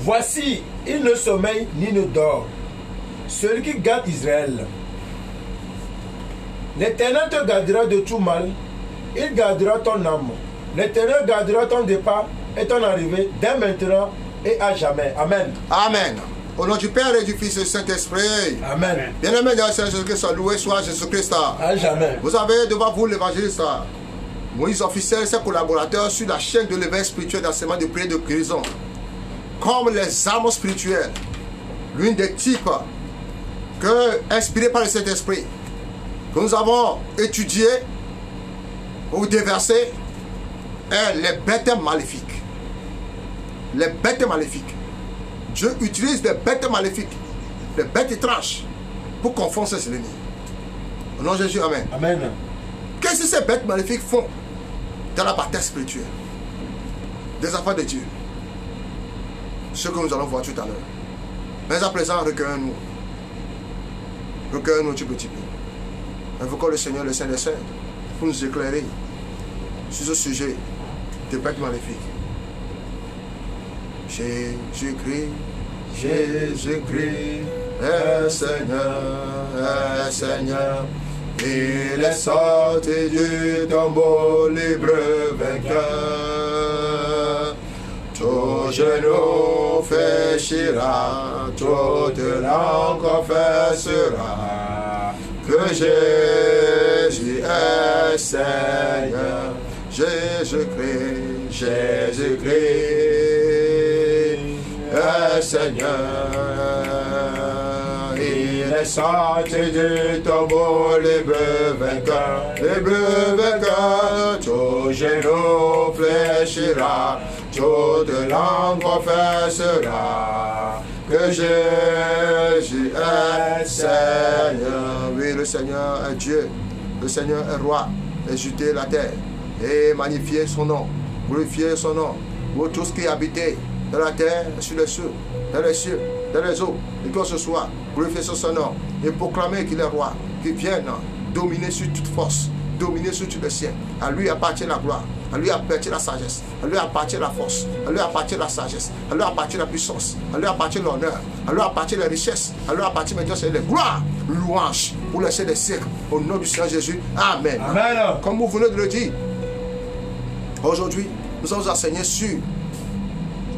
Voici, il ne sommeille ni ne dort. Celui qui garde Israël. L'Éternel te gardera de tout mal. Il gardera ton âme. L'Éternel gardera ton départ et ton arrivée dès maintenant et à jamais. Amen. Amen. Au nom du Père et du Fils et du Saint-Esprit. Amen. Bien-aimé dans le Seigneur Jésus-Christ, loué soit Jésus-Christ. À jamais. Vous avez devant vous l'évangéliste Moïse officiel, ses collaborateurs sur la chaîne de l'éveil spirituel d'enseignement de prière de guérison. Comme les armes spirituelles, l'une des types inspirés par le Saint-Esprit, que nous avons étudié ou déversé, est les bêtes maléfiques. Les bêtes maléfiques. Dieu utilise des bêtes maléfiques, des bêtes étranges, pour confondre ses ennemis. Au nom de Jésus, amen. Amen. Qu'est-ce que ces bêtes maléfiques font dans la bataille spirituelle des enfants de Dieu? Ce que nous allons voir tout à l'heure. Mais à présent, recueillons-nous. Recueillons-nous un petit peu. Invoquons le Seigneur, le Saint des Saints, pour nous éclairer sur ce sujet des bêtes maléfiques. Jésus-Christ, Jésus-Christ, est Seigneur, il est sorti du tombeau libre vainqueur. Tout genou fléchira, toute langue confessera que Jésus est Seigneur. Jésus-Christ, Jésus-Christ est Seigneur. Il est sorti du tombeau libre vainqueur, tout genou fléchira, toute langue confessera que Jésus est Seigneur. Oui, le Seigneur est Dieu, le Seigneur est roi, exultez la terre et magnifiez son nom, glorifiez son nom, vous tous qui habitez dans la terre, sur les cieux, dans les eaux, et que ce soit, glorifiez son nom et proclamez qu'il est roi, qu'il vienne dominer sur toute force, dominer sur tout le ciel. À lui appartient la gloire, à lui appartient la sagesse, à lui appartient la force, à lui appartient la sagesse, à lui appartient la puissance, à lui appartient l'honneur, à lui appartient la richesse, à lui appartient maintenant c'est les gloires, louanges pour les siècles des siècles. Au nom du Seigneur Jésus, amen. Amen. Comme vous venez de le dire, aujourd'hui, nous allons enseigner sur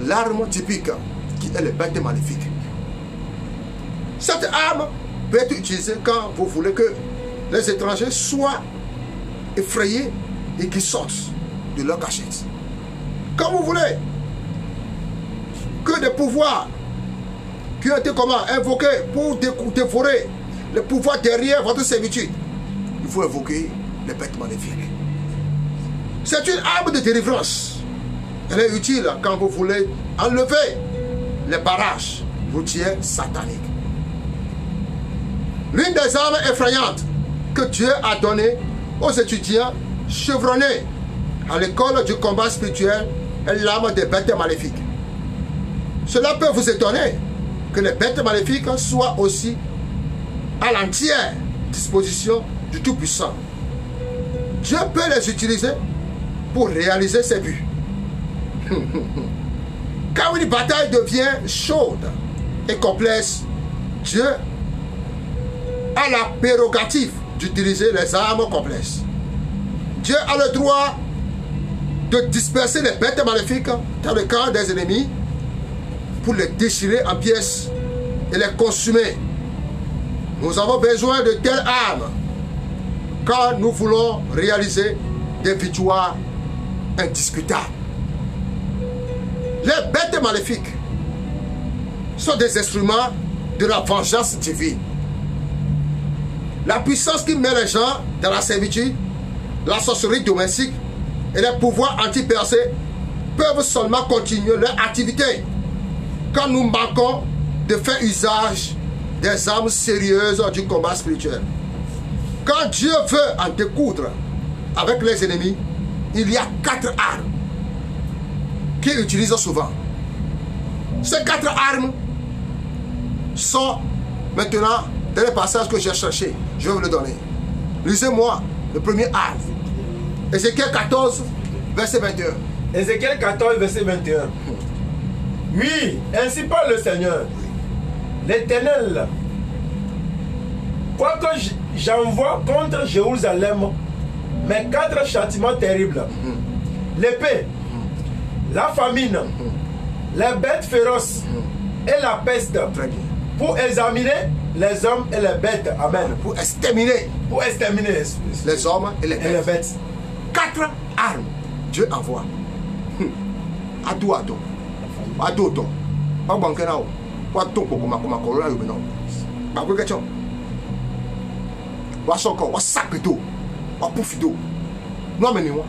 l'arme typique qui est le bête maléfique. Cette arme peut être utilisée quand vous voulez que les étrangers soient effrayés et qu'ils sortent de leur cachette. Quand vous voulez que des pouvoirs qui ont été invoqués pour dévorer les pouvoirs derrière votre servitude, il faut invoquer les bêtes maléfiques. C'est une arme de délivrance. Elle est utile quand vous voulez enlever les barrages routiers sataniques. L'une des armes effrayantes que Dieu a données aux étudiants chevronnés à l'école du combat spirituel est l'arme des bêtes maléfiques. Cela peut vous étonner que les bêtes maléfiques soient aussi à l'entière disposition du Tout-Puissant. Dieu peut les utiliser pour réaliser ses buts. Quand une bataille devient chaude et complexe, Dieu a la prérogative d'utiliser les armes complexes. Dieu a le droit de disperser les bêtes maléfiques dans le camp des ennemis pour les déchirer en pièces et les consumer. Nous avons besoin de telles armes quand nous voulons réaliser des victoires indiscutables. Les bêtes maléfiques sont des instruments de la vengeance divine. La puissance qui met les gens dans la servitude, la sorcellerie domestique et les pouvoirs anti-percés peuvent seulement continuer leur activité quand nous manquons de faire usage des armes sérieuses du combat spirituel. Quand Dieu veut en découdre avec les ennemis, il y a 4 armes qu'il utilise souvent. Ces 4 armes sont maintenant dans les passages que j'ai cherchés. Je vais vous le donner. Lisez-moi le premier arme. Ézéchiel 14, verset 21. Ézéchiel 14, verset 21. Oui, ainsi parle le Seigneur. L'Éternel. Quoique j'envoie contre Jérusalem mes 4 châtiments terribles. L'épée, la famine, les bêtes féroces et la peste. Très bien. Pour examiner les hommes et les bêtes. Amen. Pour exterminer les hommes et les bêtes. bêtes. 4 armes Dieu envoie. Ado. Pas banquer là. Pas ton pour ma corona ou non. Pas que question. Wa soko, wa sac d'eau. Wa pouf d'eau. Nous amenez-moi.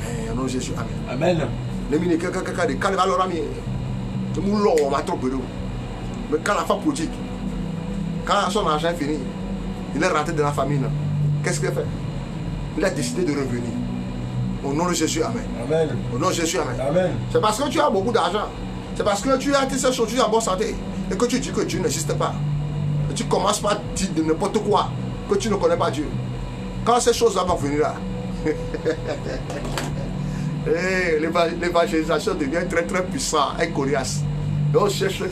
Eh, non Jésus. Amen. Amen. Les mini de calvalorami. De moulon, on m'a trop peu d'eau. Mais quand la femme politique, quand son argent est fini, il est rentré dans la famine. Qu'est-ce qu'il a fait? Il a décidé de revenir. Au nom de Jésus, amen. Amen. Au nom de Jésus, amen. Amen. C'est parce que tu as beaucoup d'argent. C'est parce que tu as toutes ces choses, tu es en bonne santé. Et que tu dis que Dieu n'existe pas. Et tu commences par dire de n'importe quoi. Que tu ne connais pas Dieu. Quand ces choses-là vont venir là. L'évangélisation devient très très puissant et coriace. Et on cherche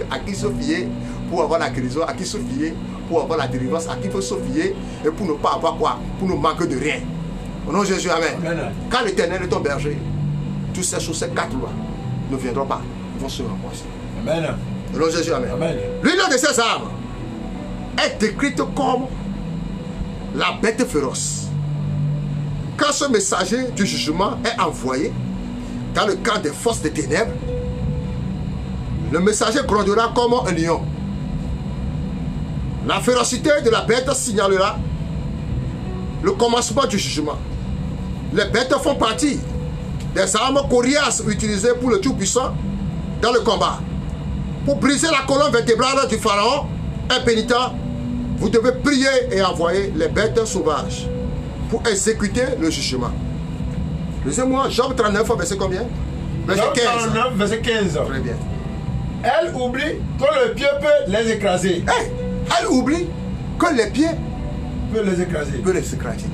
à qui se fier pour avoir la guérison, à qui se fier pour avoir la délivrance, à qui il faut se fier et pour ne pas avoir quoi, pour ne manquer de rien. Au nom de Jésus, amen. Amen. Quand l'Éternel est ton berger, toutes ces choses, ces 4 lois ne viendront pas, ils vont se remplacer. Amen. Au nom de Jésus, amen. Amen. L'une de ces armes est décrite comme la bête féroce. Quand ce messager du jugement est envoyé dans le camp des forces des ténèbres, le messager grondera comme un lion. La férocité de la bête signalera le commencement du jugement. Les bêtes font partie des armes coriaces utilisées pour le Tout-Puissant dans le combat. Pour briser la colonne vertébrale du pharaon impénitent, vous devez prier et envoyer les bêtes sauvages pour exécuter le jugement. Lisez-moi Job 39, verset combien? Verset 15. Job 39, verset 15. Très bien. Elle oublie que le pied peut les écraser. Hey, elle oublie que les pieds Peut les écraser. peuvent les écraser.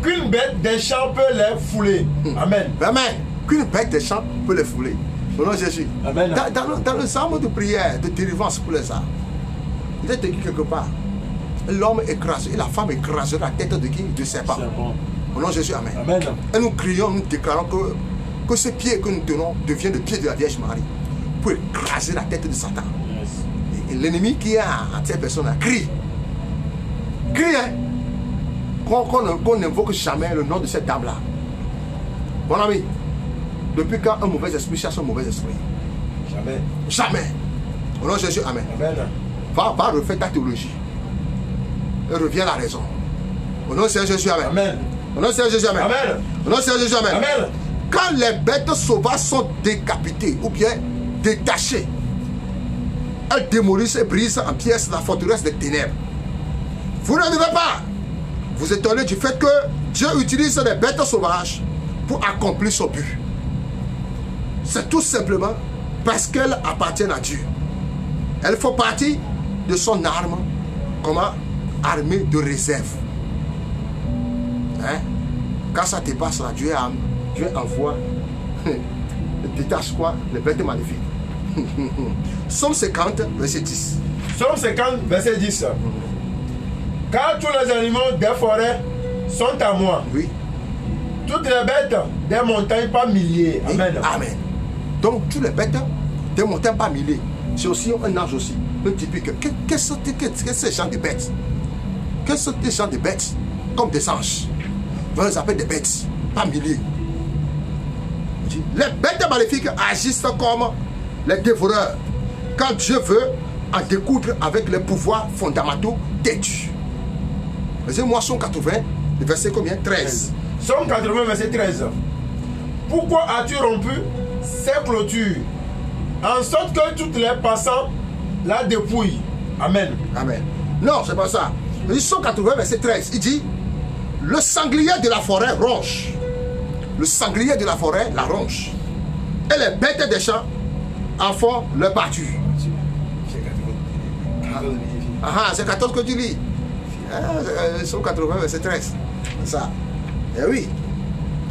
Qu'une bête des champs peut les fouler. Amen. Amen. Qu'une bête des champs peut les fouler. Au nom de Jésus. Amen. Dans le psaume de prière, de délivrance pour les âmes, il est écrit quelque part. L'homme écrase et la femme écrasera la tête de qui? De serpent. Au nom de Jésus, amen. Amen. Et nous crions, nous déclarons que ce pied que nous tenons devient le pied de la Vierge Marie pour écraser la tête de Satan. Yes. Et l'ennemi qui est à cette personne-là crie. Crie, hein? Qu'on n'invoque jamais le nom de cette dame-là. Mon ami, depuis quand un mauvais esprit cherche un mauvais esprit? Jamais. Jamais. Au nom de Jésus, amen. Amen. Va refaire ta théologie. Et reviens à la raison. Au nom de Jésus, amen. Amen. Au nom de Jésus, amen. Amen. Au nom de Jésus, amen. Amen. Quand les bêtes sauvages sont décapitées ou bien détachées, elles démolissent et brisent en pièces la forteresse des ténèbres. Vous ne devez pas vous étonner du fait que Dieu utilise les bêtes sauvages pour accomplir son but. C'est tout simplement parce qu'elles appartiennent à Dieu. Elles font partie de son arme, comment? Armée de réserve. Hein? Quand ça te passe là, Dieu envoie, détache quoi? Les bêtes maléfiques. Somme 50, verset 10. Somme 50, verset 10. Car tous les animaux des forêts sont à moi. Oui. Toutes les bêtes des montagnes par milliers. Amen. Amen. Donc, toutes les bêtes des montagnes par milliers. C'est aussi un âge aussi. Un typique. Quels sont ces gens de bêtes? Quels sont des gens de bêtes? Comme des anges. On les appelle des bêtes. Par milliers. Les bêtes maléfiques agissent comme les dévoreurs. Quand Dieu veut en découdre avec les pouvoirs fondamentaux têtus. Moi, Somme 80, le verset combien? 13. Somme 80, verset 13. Pourquoi as-tu rompu ces clôtures, en sorte que toutes les passants la dépouillent? Amen. Amen. Non, c'est pas ça. Somme 80, verset 13. Il dit, le sanglier de la forêt ronge. Le sanglier de la forêt la ronge. Et les bêtes des champs en font leur pâture. C'est 14 que tu lis. Somme 80, verset 13. C'est ça. Eh oui.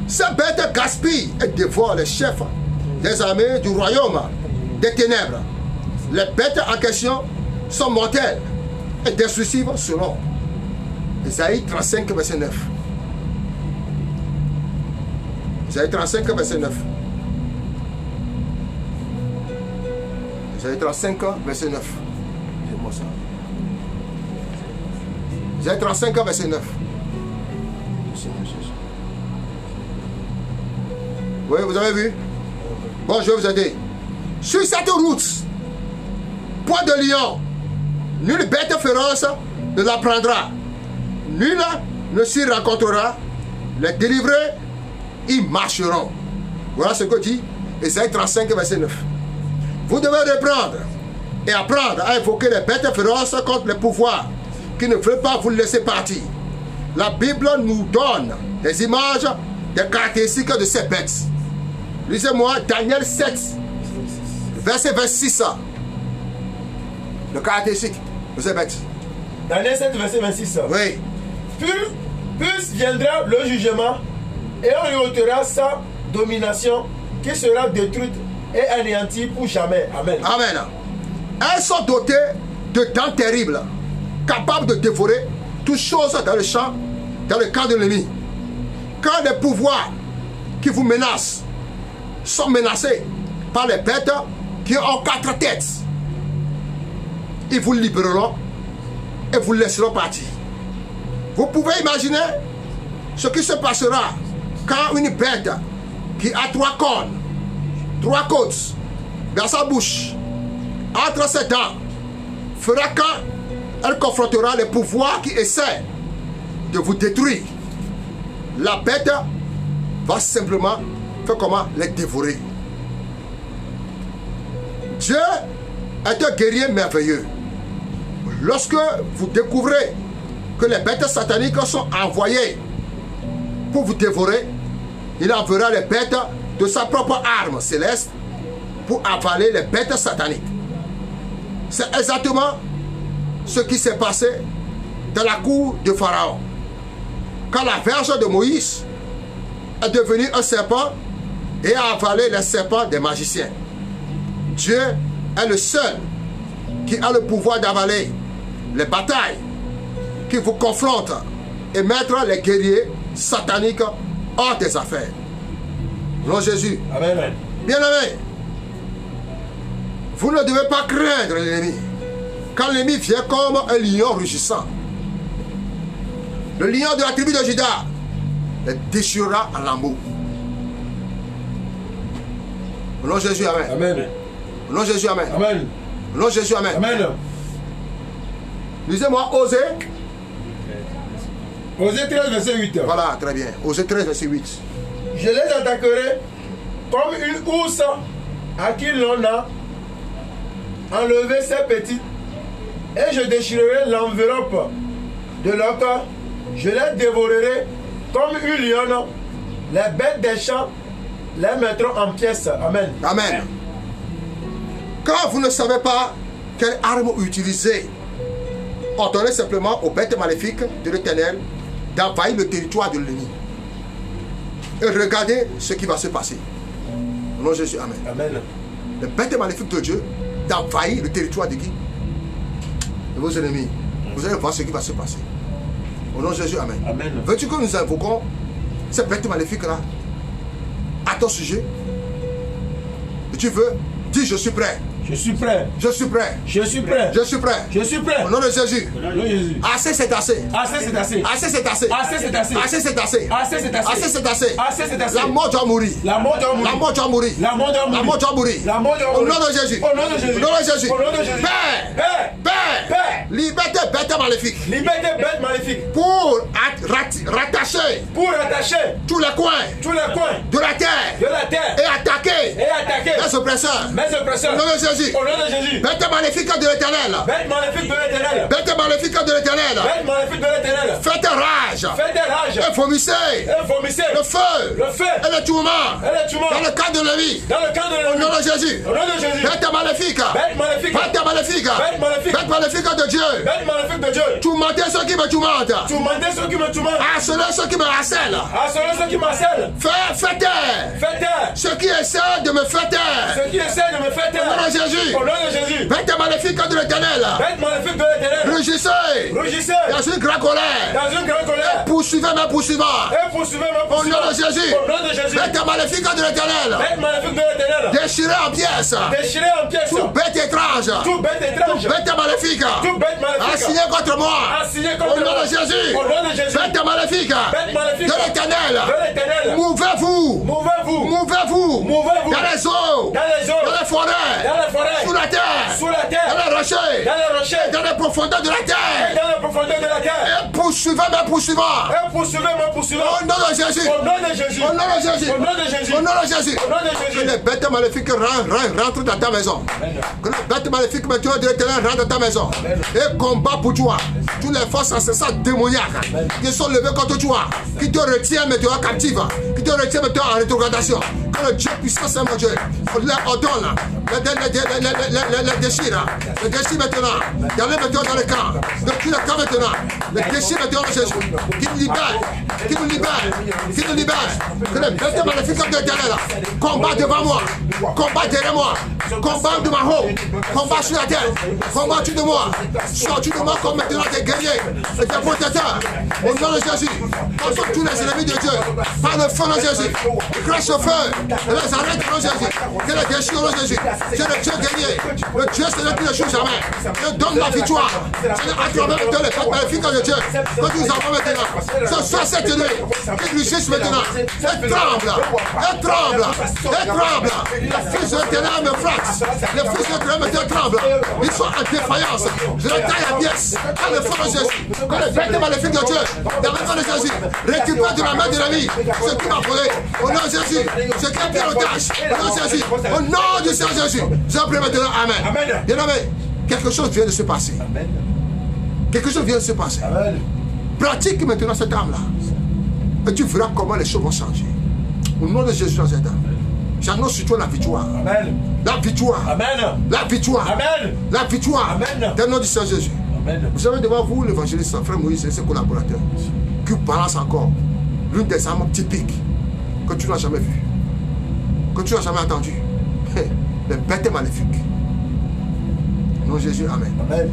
Ces bêtes gaspillent et dévorent les chefs des armées du royaume des ténèbres. Les bêtes en question sont mortelles et destructives selon Isaïe 35, verset 9. Isaïe 35, verset 9. Isaïe 35, verset 9. C'est moi ça. Isaïe 35, verset 9. Oui, vous avez vu? Bon, je vais vous aider. Sur cette route, poids de lion, nulle bête féroce ne la prendra. Nul ne s'y rencontrera. Les délivrés y marcheront. Voilà ce que dit Isaïe 35, verset 9. Vous devez reprendre et apprendre à invoquer les bêtes féroces contre les pouvoirs qui ne veulent pas vous laisser partir. La Bible nous donne des images, des caractéristiques de ces bêtes. Lisez-moi Daniel 7, verset 26. Le caractéristique de ces bêtes. Daniel 7, verset 26. Oui. Puis viendra le jugement et on lui ôtera sa domination qui sera détruite et anéantie pour jamais. Amen. Amen. Elles sont dotées de dents terribles, capables de dévorer toutes choses dans le champ, dans le camp de l'ennemi. Quand les pouvoirs qui vous menacent sont menacés par les bêtes qui ont 4 têtes, ils vous libéreront et vous laisseront partir. Vous pouvez imaginer ce qui se passera quand une bête qui a 3 cornes, 3 côtes dans sa bouche, entre ses dents, fera quand elle confrontera les pouvoirs qui essaient de vous détruire. La bête va simplement faire comment? Les dévorer. Dieu est un guerrier merveilleux. Lorsque vous découvrez que les bêtes sataniques sont envoyées pour vous dévorer, il enverra les bêtes de sa propre arme céleste pour avaler les bêtes sataniques. C'est exactement ce qui s'est passé dans la cour de Pharaon. Quand la verge de Moïse est devenue un serpent et a avalé les serpents des magiciens. Dieu est le seul qui a le pouvoir d'avaler les batailles qui vous confrontent et mettre les guerriers sataniques hors des affaires. Non, Jésus. Amen. Bien-aimé, vous ne devez pas craindre l'ennemi. Quand l'ennemi vient comme un lion rugissant, le lion de la tribu de Juda les déchirera en lambeaux. Au nom de Jésus, amen. Amen. Au nom de Jésus, amen. Amen. Au nom de Jésus, amen. Amen. Lisez-moi Osée. Osée 13, verset 8. Voilà, très bien. Osée 13, verset 8. Je les attaquerai comme une ours à qui l'on a enlevé ses petites, et je déchirerai l'enveloppe de leur corps. Je les dévorerai comme une lionne. Les bêtes des champs les mettront en pièces. Amen. Amen. Quand vous ne savez pas quelle arme utiliser, ordonnez simplement aux bêtes maléfiques de l'Éternel d'envahir le territoire de l'ennemi. Et regardez ce qui va se passer. Au nom de Jésus, amen. Amen. Les bêtes maléfiques de Dieu d'envahir le territoire de qui? De vos ennemis. Vous allez voir ce qui va se passer. Au nom de Jésus, amen. Amen. Veux-tu que nous invoquons ces bêtes maléfiques-là à ton sujet? Et tu veux? Dis, je suis prêt. Je suis prêt. Je suis prêt. Je suis prêt. Je suis prêt. Je suis prêt. Au nom de Jésus. Au nom de Jésus. Assez, c'est assez. Assez, c'est assez. Assez, c'est assez. Assez, c'est assez. Assez, c'est assez. Assez, c'est assez. Assez, c'est assez. Assez, c'est assez. La mort doit mourir. La mort doit mourir. La mort doit mourir. La mort doit mourir. La mort doit mourir. La mort doit Au mourir. nom de Jésus. Au nom de Jésus. Au nom de Jésus. Au nom de Jésus. Père. Père. Père. Père. Liberté, bête maléfique. Liberté bête maléfique. Pour rattacher Pour attacher tous les coins tous les coins de la terre de la terre et attaquer et attaquer les oppresseurs. mes oppresseurs. Au nom de Jésus. Au nom de Jésus. Bête maléfique de l'Éternel. Bête maléfique de l'Éternel. Bête maléfique de l'Éternel. Bête maléfique de l'Éternel. Faites rage. Faites des rages. Et vomissez Et vomissez le feu le feu et le tourment et les tourments dans le camp de l'ennemi. dans le camp de Au nom l'ennemi. de Jésus. Au nom de Jésus. Bête maléfique. Bête maléfique. Bête maléfique. Bête maléfique. Bête maléfique de Dieu. Bête maléfique de Dieu. Tourmentez ceux qui me tourmentent. Tourmentez ceux qui me tourmentent. Harcelez ceux qui me harcèlent. Harcelez ceux qui m'harcèlent. Faites taire Faites taire ceux qui essaient de me faire taire. Ceux qui essaient de me faire taire. Au nom de Jésus. Au nom de Jésus. Bête maléfique de l'Éternel. Bête maléfique de l'Éternel. Rugissez. Rugissez. Dans une grande colère. Dans une grande colère. Poursuivez mes poursuivants. Et poursuivez mes Au poursuivants. nom de Jésus. Au nom de Jésus. Bête maléfique de l'Éternel. Bête maléfique de l'Éternel. Déchirez en pièces. Déchirez en pièces. Tout bête étrange. Tout bête étrange. Bête maléfique. Tout bête maléfique. Assigné contre moi. Assigné Au contre nom moi. de Jésus. Au nom de Jésus. Bête maléfique. Bête maléfique. De l'Éternel. De l'Éternel. Mouvez-vous. Mouvez-vous. Mouvez-vous. Mouvez-vous. Dans les eaux. Dans les eaux. Dans les forêts. Dans les forêts. Sous la terre. Sous la terre. Dans les rochers. Dans les rochers. Dans les profondeurs de la Et terre. dans les profondeurs de la terre. Et poursuivez mes poursuivants. Et poursuivez mes poursuivants. Au nom de Jésus. Au nom de Jésus. Au nom de Jésus. Au nom de Jésus. Au nom de Jésus. Au nom de Que Jésus. les bêtes maléfiques rentrent dans ta maison. Que les bêtes maléfiques maintenant de l'Éternel rentrent dans ta maison. Et combat pour toi. Toutes les forces incessantes démoniaques qui sont levées contre toi, qui te retiennent maintenant captive, qui te retiennent maintenant en rétrogradation. Que le Dieu puissant, c'est mon Dieu, les ordonne, les déchire maintenant, gagnez maintenant dans le camp, depuis le camp maintenant, les déchire maintenant Jésus, qui nous libère, qui nous libère, qui nous libère, que les bêtes maléfiques de l'Éternel combat devant moi, combat derrière moi, combat de ma haut, combat sur la terre, combat au-dessus de moi, sortis de moi comme maintenant des guerriers et des protecteurs, au nom de Jésus, contre tous les ennemis de Dieu, par le feu de Jésus, crache au feu, et les arrête au nom de Jésus, que les déchire au nom de Jésus, c'est le Dieu guerrier, le Dieu Seigneur qui ne joue jamais, je donne la victoire, Seigneur, à travers les fêtes maléfiques de Dieu, que nous avons maintenant, ce soir cette nuit, qu'ils réussissent maintenant, et tremble, et tremble, et tremble, les fils de l'Éternel me frappent, les fils de l'Éternel me tremblent, ils sont en défaillance, je les taille à pièces, à le feu de Jésus, que les bêtes maléfiques de Dieu, dans le nom de Jésus, récupère de la main de l'ennemi, ce qui m'a volé, au nom de Jésus, ce qui a pris l'otage, au nom de Jésus, au nom du Seigneur Jésus, je prie maintenant, Amen. Bien aimé, quelque chose vient de se passer. Quelque chose vient de se passer. Pratique maintenant cette âme-là. Et tu verras comment les choses vont changer. Au nom de Jésus dans cette âme. J'annonce sur toi la victoire. Amen. La victoire. Amen. La victoire. Amen. La victoire. Amen. Dans le nom du Seigneur Jésus. Amen. Vous avez devant vous l'évangéliste, frère Moïse et ses collaborateurs, qui balance encore l'une des armes typiques que tu n'as jamais vues, que tu n'as jamais entendues. Les bêtes maléfiques. Au nom de Jésus, Amen. Amen.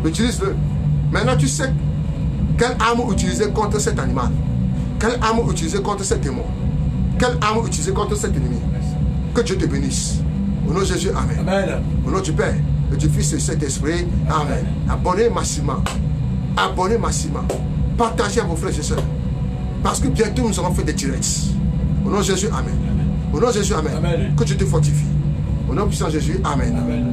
Utilise-le. Maintenant, tu sais quelle arme utiliser contre cet animal. Quelle arme utiliser contre cet démon. Quelle arme utiliser contre cet ennemi. Que Dieu te bénisse. Au nom de Jésus, Amen. Amen. Au nom du Père, et du Fils et du Saint-Esprit, Amen. Abonnez massivement. Abonnez massivement. Partagez à vos frères et sœurs. Parce que bientôt nous aurons fait des directs. Au nom de Jésus, Amen. Au nom de Jésus, Amen. Amen. Que Dieu te fortifie. Au nom puissant de Jésus, Amen. Amen.